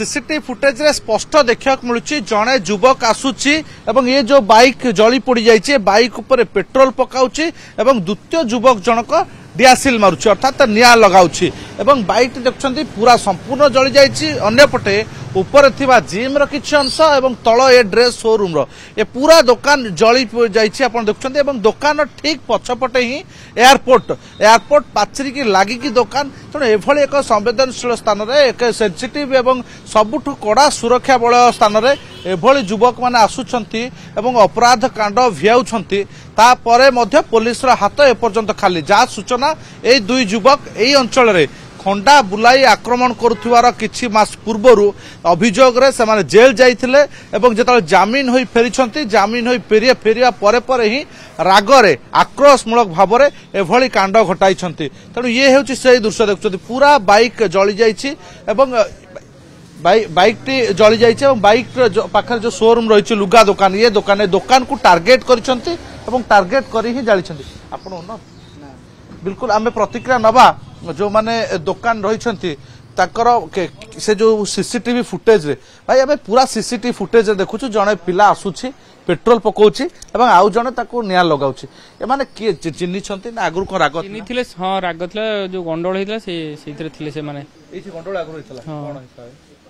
CCTV footage रे स्पष्ट देखा मिलूँ जड़े युवक आसूची एवं ये जो बाइक जली पोड़ी जाइए बाइक उपर पेट्रोल पकाउची एवं द्वितीय युवक जनक डियासिल मारुची अर्थात निया लगाउची एवं बाइक देखुं पूरा संपूर्ण जली जाइए अन्यपटे ऊपर थिबा जिम रो किछि अंश एवं तळ ए ड्रेस शोरूम रो ए पूरा दुकान जली जाइए आपण देखुं एवं दुकान ठीक पछपटे ही एयरपोर्ट पाचेरी की लागी की दुकान तेणु एभली एक संवेदनशील स्थान रे एक सेंसिटिव एवं सबुठु कड़ा सुरक्षा बल स्थान रे एभली युवक माने आसुछंती एवं अपराध कांड भियाउछंती तापरे मध्य पुलिस रो हाथ एपर्यंत खाली जा सूचना ए दुई युवक एई अंचल रे खंडा बुलाई आक्रमण करुथिवार किछि मास पूर्वरु अभियोग रे से माने जेल जाइथिले एवं जेतल जामीन होई फेरिछंती जामीन होई फेरिया परे ही रागरे आक्रोशमूलक भावरे एभली कांड घटाइछंती तेणु ये हेउछि सेही दृश्य देखुछंती पूरा बाइक जली जाइछि एवं बाइक टी जली जाइए और बाइक पाखे जो शोरूम रही लुगा दुकान ये दुकान को टार्गेट करिसेंती एवं टार्गेट करी ही जालिसेंती आपण ओनर बिल्कुल आमे प्रतिक्रिया नबा जो माने दुकान रही से जो सीसीटीवी फुटेज रे भाई आमे पूरा सीसीटीवी फुटेज रे देखुछु जणे पिला आसुछि पेट्रोल पकाउछि एवं आउ जणे ताको निया लगाउछि ए माने के चिन्नी छंती ना आगुर को राग चिन्नी थिले हां राग थिला जो गंडोळ हितला सेथिरे थिले से माने एथि गंडोळ आगुर हितला कोन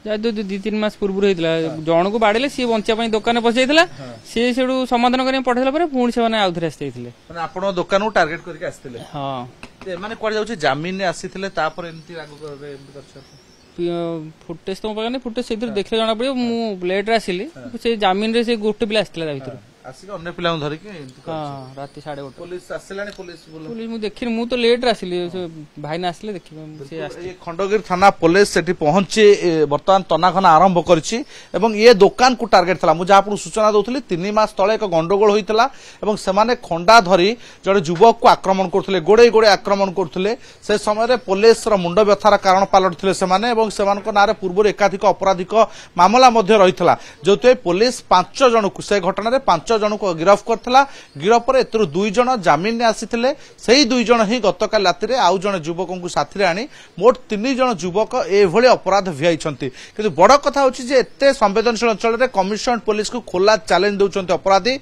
हिसाब दु तीन मास पूर्व जन को बाड़े सी बंचा दुकान पसाइला सी से समाधान करने पठाइला पुणी से आउे आसते दुकान को टार्गेट करके आसते हाँ माने कुआडे जाउछि जामीन ने आसीथिले तापर एंती फुटेज तो पाखा फुटेज से देखले जाना पड़े मु लेट रे आसिली से जामीन रे से गोटे पिला आसला भीतर आसिक अन्य पिला धरि के हां राती 8:30 पुलिस आसिलानी पुलिस मु देखिन मु तो लेट रे आसिली भाई ना आसले देखि से ये खंडगिरी थाना पुलिस सेठी पहुंची वर्तमान तनाखना आरंभ करछि एवं ये दुकान को टार्गेट थला मु जा आपन सूचना दउथली 3 मास तळे एक गंडगोल होइतला एवं सेमाने खंडा धरी जड़े युवक को आक्रमण करथले गोड़े आक्रमण करथले से समय रे पुलिस रो मुंड व्यथार कारण पालटथले सेमाने एवं सेमानक नारे पूर्व एकाधिक अपराधिक मामला मध्ये रहितला जोते पुलिस 5 जन को से घटना रे 5 जन को गिरफ्त करथला गिरफ्त पर एतरु 2 जन जामीन ने आसीथिले सेही 2 जन ही गतकाल राति रे आउ जन युवक को साथी रे आनी मोट 3 जन युवक एभली अपराध भियाइछंती किंतु बड़ कथा होछि जे एते संवेदनशील अंचल रे कमिशनर पुलिस को खोला चैलेंज दउछंती अपराधी